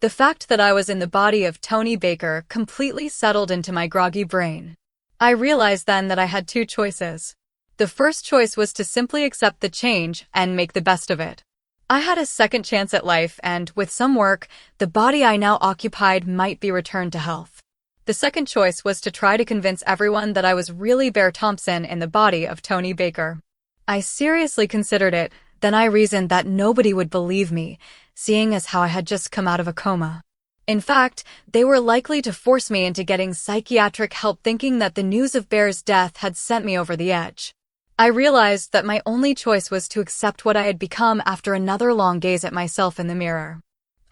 The fact that I was in the body of Tony Baker completely settled into my groggy brain. I realized then that I had two choices. The first choice was to simply accept the change and make the best of it. I had a second chance at life, and with some work, the body I now occupied might be returned to health. The second choice was to try to convince everyone that I was really Bear Thompson in the body of Tony Baker. I seriously considered it, then I reasoned that nobody would believe me, seeing as how I had just come out of a coma. In fact, they were likely to force me into getting psychiatric help, thinking that the news of Bear's death had sent me over the edge. I realized that my only choice was to accept what I had become after another long gaze at myself in the mirror.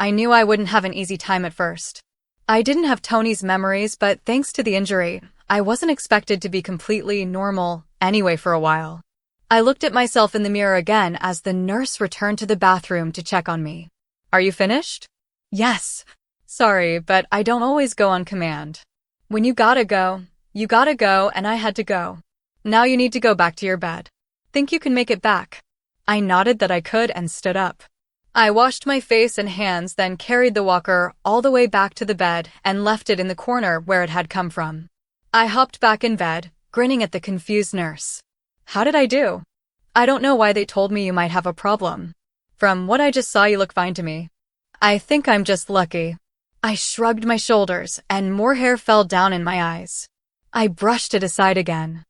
I knew I wouldn't have an easy time at first. I didn't have Tony's memories, but thanks to the injury, I wasn't expected to be completely normal anyway for a while. I looked at myself in the mirror again as the nurse returned to the bathroom to check on me. Are you finished? Yes. Sorry, but I don't always go on command. When you gotta go, and I had to go. Now you need to go back to your bed. Think you can make it back? I nodded that I could and stood up. I washed my face and hands, then carried the walker all the way back to the bed and left it in the corner where it had come from. I hopped back in bed, grinning at the confused nurse. How did I do? I don't know why they told me you might have a problem. From what I just saw, you look fine to me. I think I'm just lucky. I shrugged my shoulders, and more hair fell down in my eyes. I brushed it aside again.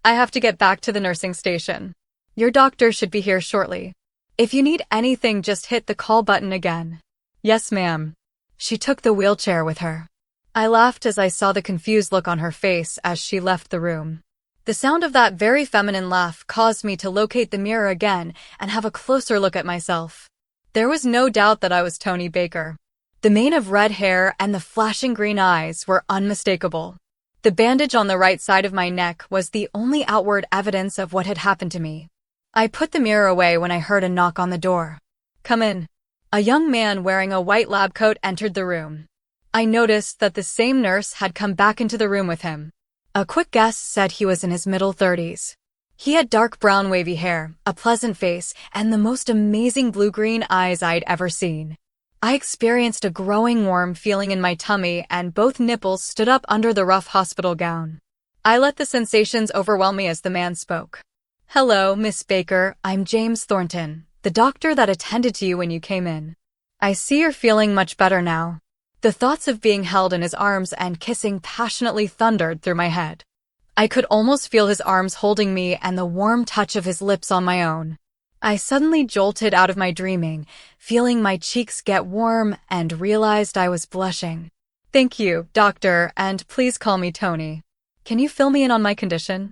I have to get back to the nursing station. Your doctor should be here shortly. If you need anything, just hit the call button again. Yes, ma'am. She took the wheelchair with her. I laughed as I saw the confused look on her face as she left the room. The sound of that very feminine laugh caused me to locate the mirror again and have a closer look at myself. There was no doubt that I was Tony Baker. The mane of red hair and the flashing green eyes were unmistakable. The bandage on the right side of my neck was the only outward evidence of what had happened to me. I put the mirror away when I heard a knock on the door. Come in. A young man wearing a white lab coat entered the room. I noticed that the same nurse had come back into the room with him. A quick guess said he was in his middle 30s. He had dark brown wavy hair, a pleasant face, and the most amazing blue-green eyes I'd ever seen. I experienced a growing warm feeling in my tummy, and both nipples stood up under the rough hospital gown. I let the sensations overwhelm me as the man spoke. Hello, Miss Baker, I'm James Thornton, the doctor that attended to you when you came in. I see you're feeling much better now. The thoughts of being held in his arms and kissing passionately thundered through my head. I could almost feel his arms holding me and the warm touch of his lips on my own. I suddenly jolted out of my dreaming, feeling my cheeks get warm, and realized I was blushing. Thank you, doctor, and please call me Tony. Can you fill me in on my condition?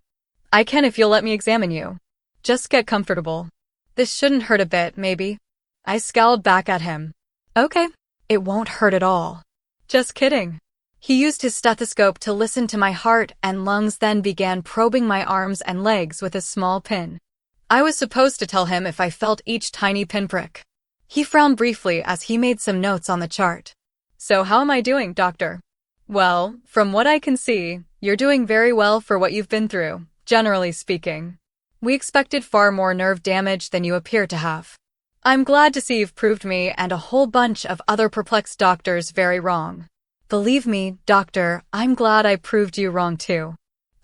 I can if you'll let me examine you. Just get comfortable. This shouldn't hurt a bit, maybe. I scowled back at him. Okay, it won't hurt at all. Just kidding. He used his stethoscope to listen to my heart and lungs, then began probing my arms and legs with a small pin. I was supposed to tell him if I felt each tiny pinprick. He frowned briefly as he made some notes on the chart. So how am I doing, doctor? Well, from what I can see, you're doing very well for what you've been through. Generally speaking, we expected far more nerve damage than you appear to have. I'm glad to see you've proved me and a whole bunch of other perplexed doctors very wrong. Believe me, doctor, I'm glad I proved you wrong too.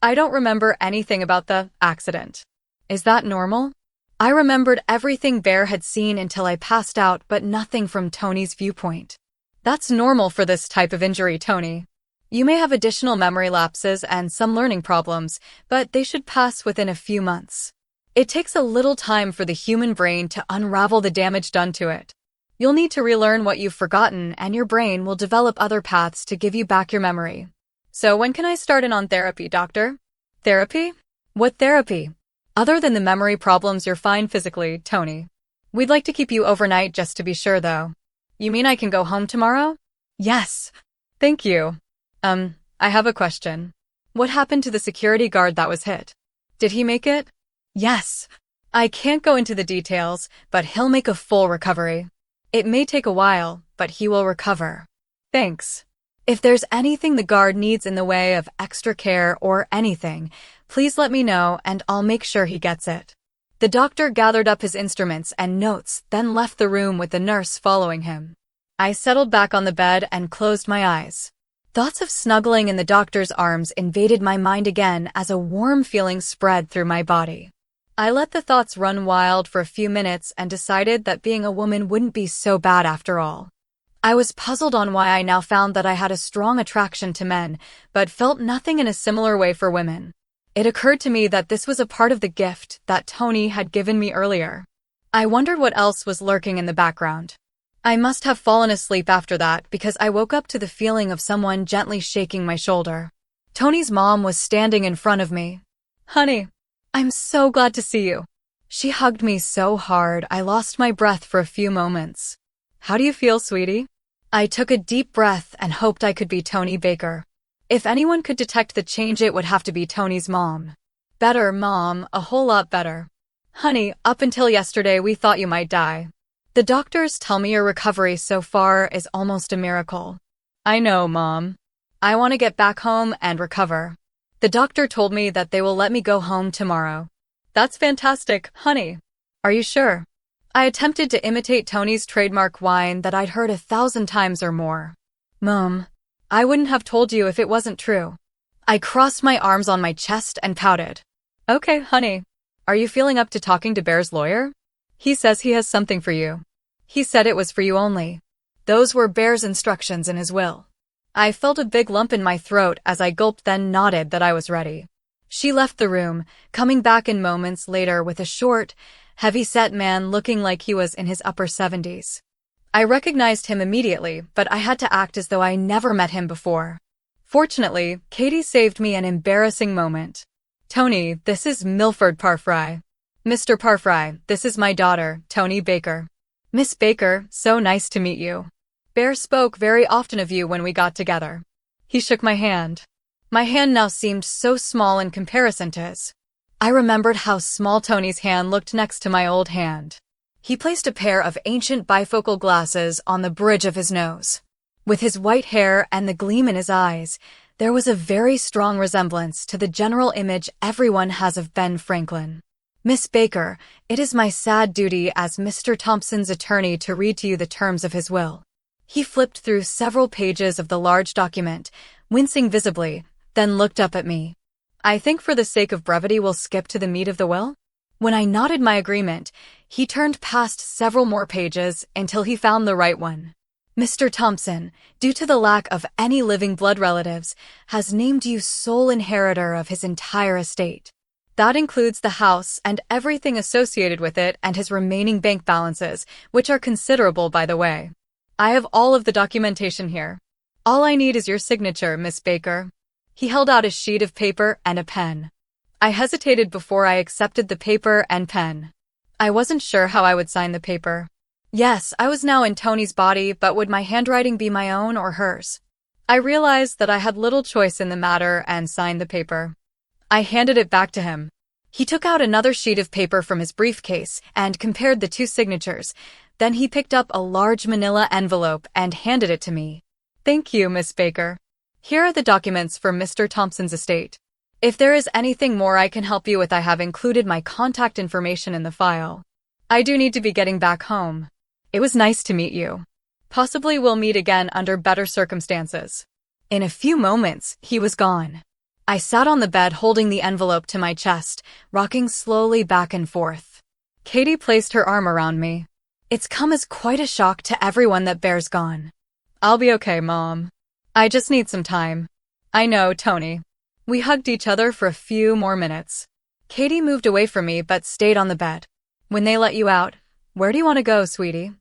I don't remember anything about the accident. Is that normal? I remembered everything Bear had seen until I passed out, but nothing from Tony's viewpoint. That's normal for this type of injury, Tony. You may have additional memory lapses and some learning problems, but they should pass within a few months. It takes a little time for the human brain to unravel the damage done to it. You'll need to relearn what you've forgotten, and your brain will develop other paths to give you back your memory. So when can I start in on therapy, doctor? Therapy? What therapy? Other than the memory problems, you're fine physically, Tony. We'd like to keep you overnight just to be sure, though. You mean I can go home tomorrow? Yes. Thank you. I have a question. What happened to the security guard that was hit? Did he make it? Yes. I can't go into the details, but he'll make a full recovery. It may take a while, but he will recover. Thanks. If there's anything the guard needs in the way of extra care or anything, please let me know and I'll make sure he gets it. The doctor gathered up his instruments and notes, then left the room with the nurse following him. I settled back on the bed and closed my eyes. Thoughts of snuggling in the doctor's arms invaded my mind again as a warm feeling spread through my body. I let the thoughts run wild for a few minutes and decided that being a woman wouldn't be so bad after all. I was puzzled on why I now found that I had a strong attraction to men, but felt nothing in a similar way for women. It occurred to me that this was a part of the gift that Tony had given me earlier. I wondered what else was lurking in the background. I must have fallen asleep after that because I woke up to the feeling of someone gently shaking my shoulder. Tony's mom was standing in front of me. "Honey, I'm so glad to see you." She hugged me so hard I lost my breath for a few moments. "How do you feel, sweetie?" I took a deep breath and hoped I could be Tony Baker. If anyone could detect the change, it would have to be Tony's mom. "Better, Mom, a whole lot better." "Honey, up until yesterday we thought you might die. The doctors tell me your recovery so far is almost a miracle." "I know, Mom. I want to get back home and recover. The doctor told me that they will let me go home tomorrow." "That's fantastic, honey. Are you sure?" I attempted to imitate Tony's trademark whine that I'd heard 1,000 times or more. "Mom, I wouldn't have told you if it wasn't true." I crossed my arms on my chest and pouted. "Okay, honey. Are you feeling up to talking to Bear's lawyer? He says he has something for you. He said it was for you only." Those were Bear's instructions in his will. I felt a big lump in my throat as I gulped, then nodded that I was ready. She left the room, coming back in moments later with a short, heavy-set man looking like he was in his upper 70s. I recognized him immediately, but I had to act as though I never met him before. Fortunately, Katie saved me an embarrassing moment. "Tony, this is Milford Parfry." "Mr. Parfry, this is my daughter, Tony Baker." "Miss Baker, so nice to meet you. Bear spoke very often of you when we got together." He shook my hand. My hand now seemed so small in comparison to his. I remembered how small Tony's hand looked next to my old hand. He placed a pair of ancient bifocal glasses on the bridge of his nose. With his white hair and the gleam in his eyes, there was a very strong resemblance to the general image everyone has of Ben Franklin. "Miss Baker, it is my sad duty as Mr. Thompson's attorney to read to you the terms of his will." He flipped through several pages of the large document, wincing visibly, then looked up at me. "I think for the sake of brevity we'll skip to the meat of the will?" When I nodded my agreement, he turned past several more pages until he found the right one. "Mr. Thompson, due to the lack of any living blood relatives, has named you sole inheritor of his entire estate. That includes the house and everything associated with it and his remaining bank balances, which are considerable, by the way. I have all of the documentation here. All I need is your signature, Miss Baker." He held out a sheet of paper and a pen. I hesitated before I accepted the paper and pen. I wasn't sure how I would sign the paper. Yes, I was now in Tony's body, but would my handwriting be my own or hers? I realized that I had little choice in the matter and signed the paper. I handed it back to him. He took out another sheet of paper from his briefcase and compared the two signatures. Then he picked up a large manila envelope and handed it to me. "Thank you, Miss Baker. Here are the documents for Mr. Thompson's estate. If there is anything more I can help you with, I have included my contact information in the file. I do need to be getting back home. It was nice to meet you. Possibly we'll meet again under better circumstances." In a few moments, he was gone. I sat on the bed holding the envelope to my chest, rocking slowly back and forth. Katie placed her arm around me. "It's come as quite a shock to everyone that Bear's gone." "I'll be okay, Mom. I just need some time." "I know, Tony." We hugged each other for a few more minutes. Katie moved away from me but stayed on the bed. "When they let you out, where do you want to go, sweetie?"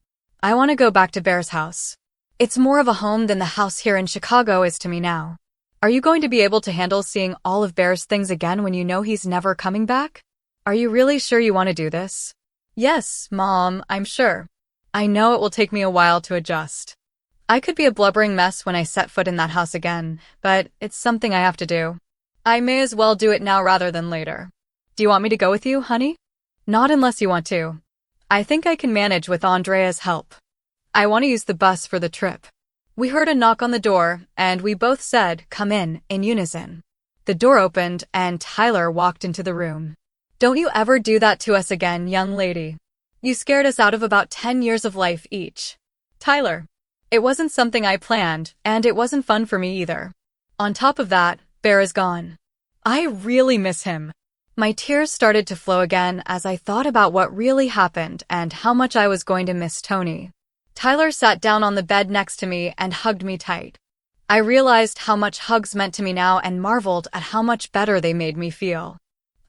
"I want to go back to Bear's house. It's more of a home than the house here in Chicago is to me now." "Are you going to be able to handle seeing all of Bear's things again when you know he's never coming back? Are you really sure you want to do this?" "Yes, Mom, I'm sure. I know it will take me a while to adjust. I could be a blubbering mess when I set foot in that house again, but it's something I have to do. I may as well do it now rather than later. Do you want me to go with you, honey?" "Not unless you want to. I think I can manage with Andrea's help. I want to use the bus for the trip." We heard a knock on the door, and we both said, "Come in unison. The door opened, and Tyler walked into the room. "Don't you ever do that to us again, young lady. You scared us out of about 10 years of life each." "Tyler, It wasn't something I planned, and it wasn't fun for me either. On top of that, Bear is gone. I really miss him. My tears started to flow again as I thought about what really happened and how much I was going to miss Tony. Tyler sat down on the bed next to me and hugged me tight. I realized how much hugs meant to me now and marveled at how much better they made me feel.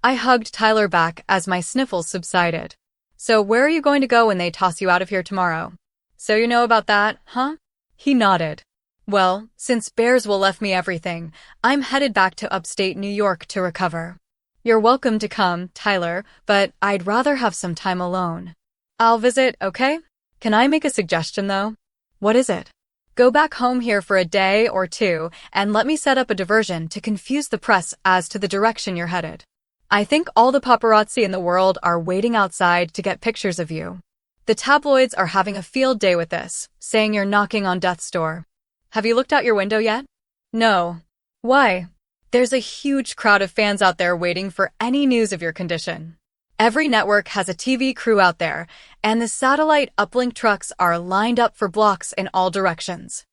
I hugged Tyler back as my sniffles subsided. So where are you going to go when they toss you out of here tomorrow? So you know about that, huh? He nodded. Well, since Bears will left me everything, I'm headed back to upstate New York to recover. You're welcome to come, Tyler, but I'd rather have some time alone. I'll visit, okay? Can I make a suggestion though? What is it? Go back home here for a day or two and let me set up a diversion to confuse the press as to the direction you're headed. I think all the paparazzi in the world are waiting outside to get pictures of you. The tabloids are having a field day with this, saying you're knocking on death's door. Have you looked out your window yet? No. Why? There's a huge crowd of fans out there waiting for any news of your condition. Every network has a TV crew out there, and the satellite uplink trucks are lined up for blocks in all directions.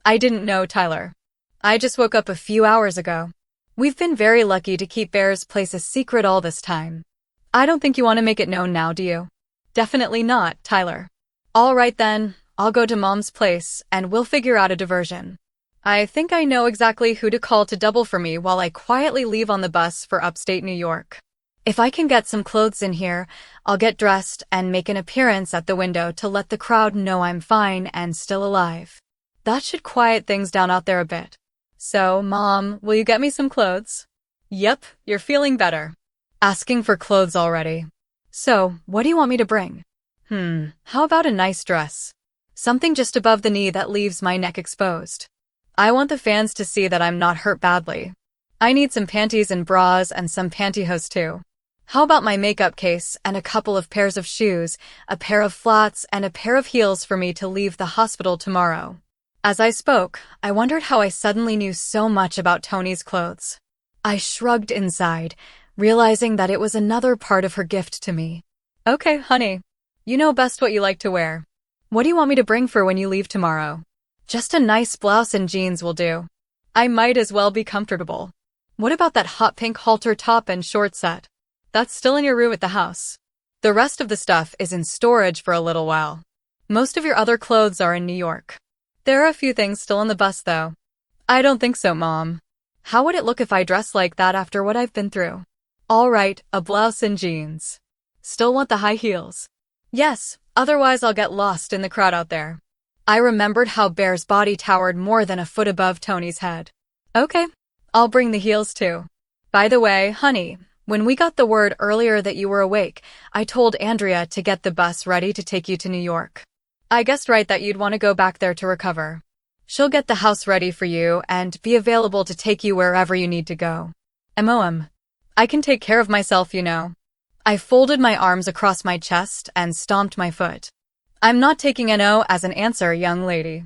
I didn't know, Tyler. I just woke up a few hours ago. We've been very lucky to keep Bear's place a secret all this time. I don't think you want to make it known now, do you? Definitely not, Tyler. All right then, I'll go to Mom's place, and we'll figure out a diversion. I think I know exactly who to call to double for me while I quietly leave on the bus for upstate New York. If I can get some clothes in here, I'll get dressed and make an appearance at the window to let the crowd know I'm fine and still alive. That should quiet things down out there a bit. So, Mom, will you get me some clothes? Yep, you're feeling better. Asking for clothes already. So, what do you want me to bring? How about a nice dress? Something just above the knee that leaves my neck exposed. I want the fans to see that I'm not hurt badly. I need some panties and bras and some pantyhose too. How about my makeup case and a couple of pairs of shoes, a pair of flats and a pair of heels for me to leave the hospital tomorrow? As I spoke, I wondered how I suddenly knew so much about Tony's clothes. I shrugged inside, realizing that it was another part of her gift to me. Okay, honey. You know best what you like to wear. What do you want me to bring for when you leave tomorrow? Just a nice blouse and jeans will do. I might as well be comfortable. What about that hot pink halter top and short set? That's still in your room at the house. The rest of the stuff is in storage for a little while. Most of your other clothes are in New York. There are a few things still on the bus though. I don't think so, Mom. How would it look if I dressed like that after what I've been through? All right, a blouse and jeans. Still want the high heels? Yes, otherwise I'll get lost in the crowd out there. I remembered how Bear's body towered more than a foot above Tony's head. Okay, I'll bring the heels too. By the way, honey, when we got the word earlier that you were awake, I told Andrea to get the bus ready to take you to New York. I guessed right that you'd want to go back there to recover. She'll get the house ready for you and be available to take you wherever you need to go. MOM. I can take care of myself, you know. I folded my arms across my chest and stomped my foot. I'm not taking no as an answer, young lady.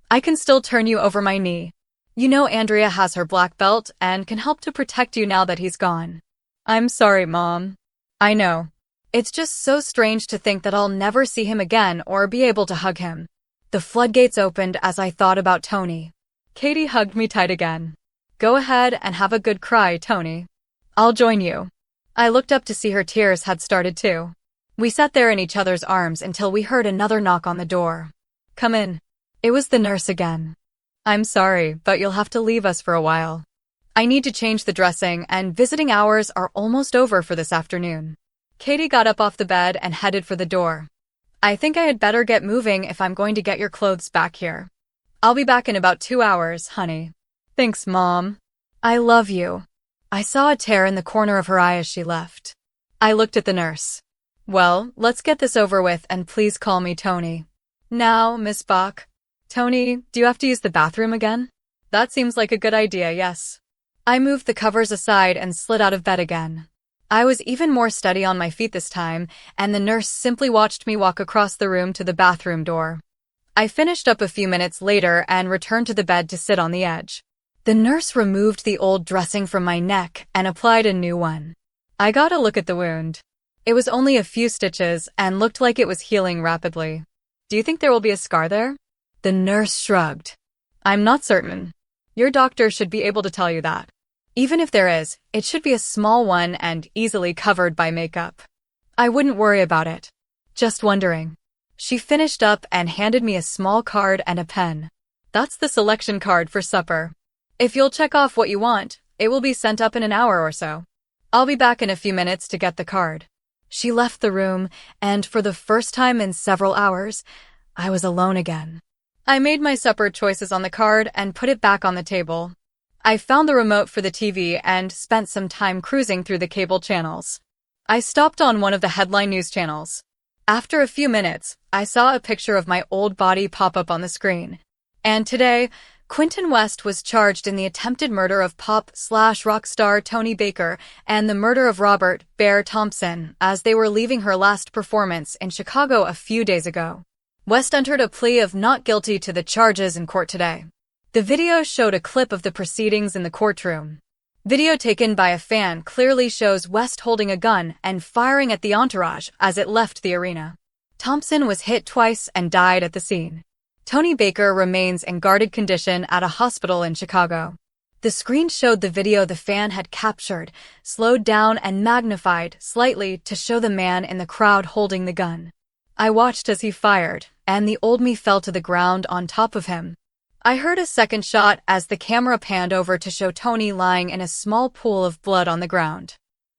I can still turn you over my knee. You know Andrea has her black belt and can help to protect you now that he's gone. I'm sorry, Mom. I know. It's just so strange to think that I'll never see him again or be able to hug him. The floodgates opened as I thought about Tony. Katie hugged me tight again. Go ahead and have a good cry, Tony. I'll join you. I looked up to see her tears had started too. We sat there in each other's arms until we heard another knock on the door. Come in. It was the nurse again. I'm sorry, but you'll have to leave us for a while. I need to change the dressing and visiting hours are almost over for this afternoon. Katie got up off the bed and headed for the door. I think I had better get moving if I'm going to get your clothes back here. I'll be back in about 2 hours, honey. Thanks, Mom. I love you. I saw a tear in the corner of her eye as she left. I looked at the nurse. Well, let's get this over with and please call me Tony. Now, Miss Bach. Tony, do you have to use the bathroom again? That seems like a good idea, yes. I moved the covers aside and slid out of bed again. I was even more steady on my feet this time, and the nurse simply watched me walk across the room to the bathroom door. I finished up a few minutes later and returned to the bed to sit on the edge. The nurse removed the old dressing from my neck and applied a new one. I got a look at the wound. It was only a few stitches and looked like it was healing rapidly. Do you think there will be a scar there? The nurse shrugged. I'm not certain. Your doctor should be able to tell you that. Even if there is, it should be a small one and easily covered by makeup. I wouldn't worry about it. Just wondering. She finished up and handed me a small card and a pen. That's the selection card for supper. If you'll check off what you want, it will be sent up in an hour or so. I'll be back in a few minutes to get the card. She left the room, and for the first time in several hours, I was alone again. I made my supper choices on the card and put it back on the table. I found the remote for the TV and spent some time cruising through the cable channels. I stopped on one of the headline news channels. After a few minutes, I saw a picture of my old body pop up on the screen. And today, Quentin West was charged in the attempted murder of pop/rock star Tony Baker and the murder of Robert Bear Thompson as they were leaving her last performance in Chicago a few days ago. West entered a plea of not guilty to the charges in court today. The video showed a clip of the proceedings in the courtroom. Video taken by a fan clearly shows West holding a gun and firing at the entourage as it left the arena. Thompson was hit twice and died at the scene. Tony Baker remains in guarded condition at a hospital in Chicago. The screen showed the video the fan had captured, slowed down and magnified slightly to show the man in the crowd holding the gun. I watched as he fired, and the old me fell to the ground on top of him. I heard a second shot as the camera panned over to show Tony lying in a small pool of blood on the ground.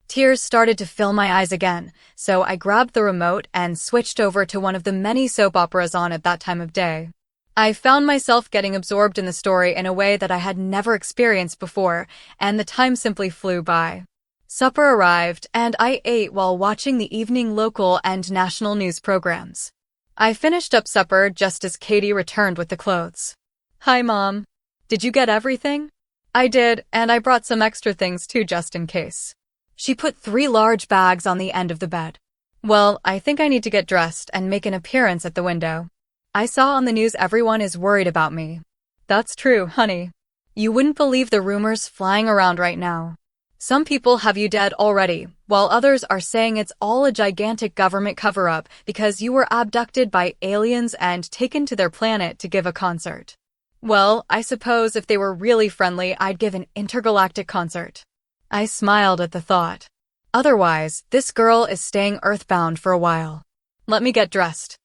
Tears started to fill my eyes again, so I grabbed the remote and switched over to one of the many soap operas on at that time of day. I found myself getting absorbed in the story in a way that I had never experienced before, and the time simply flew by. Supper arrived, and I ate while watching the evening local and national news programs. I finished up supper just as Katie returned with the clothes. Hi, Mom. Did you get everything? I did, and I brought some extra things too just in case. She put 3 large bags on the end of the bed. Well, I think I need to get dressed and make an appearance at the window. I saw on the news everyone is worried about me. That's true, honey. You wouldn't believe the rumors flying around right now. Some people have you dead already, while others are saying it's all a gigantic government cover-up because you were abducted by aliens and taken to their planet to give a concert. Well, I suppose if they were really friendly, I'd give an intergalactic concert. I smiled at the thought. Otherwise, this girl is staying earthbound for a while. Let me get dressed.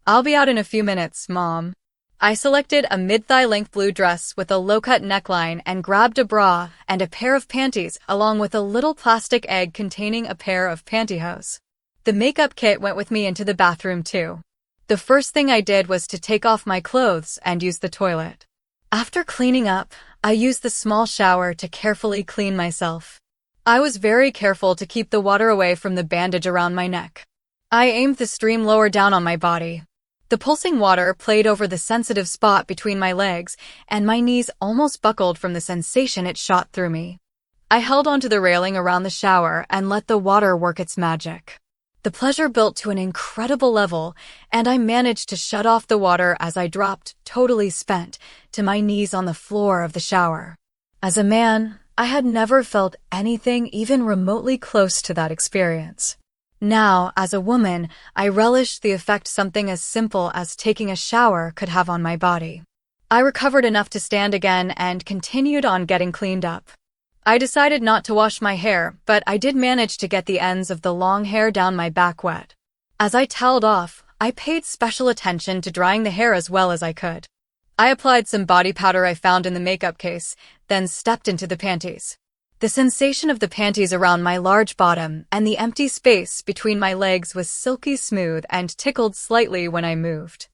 I'll be out in a few minutes, Mom. I selected a mid-thigh length blue dress with a low-cut neckline and grabbed a bra and a pair of panties along with a little plastic egg containing a pair of pantyhose. The makeup kit went with me into the bathroom too. The first thing I did was to take off my clothes and use the toilet. After cleaning up, I used the small shower to carefully clean myself. I was very careful to keep the water away from the bandage around my neck. I aimed the stream lower down on my body. The pulsing water played over the sensitive spot between my legs, and my knees almost buckled from the sensation it shot through me. I held onto the railing around the shower and let the water work its magic. The pleasure built to an incredible level, and I managed to shut off the water as I dropped, totally spent, to my knees on the floor of the shower. As a man, I had never felt anything even remotely close to that experience. Now, as a woman, I relished the effect something as simple as taking a shower could have on my body. I recovered enough to stand again and continued on getting cleaned up. I decided not to wash my hair, but I did manage to get the ends of the long hair down my back wet. As I toweled off, I paid special attention to drying the hair as well as I could. I applied some body powder I found in the makeup case, then stepped into the panties. The sensation of the panties around my large bottom and the empty space between my legs was silky smooth and tickled slightly when I moved.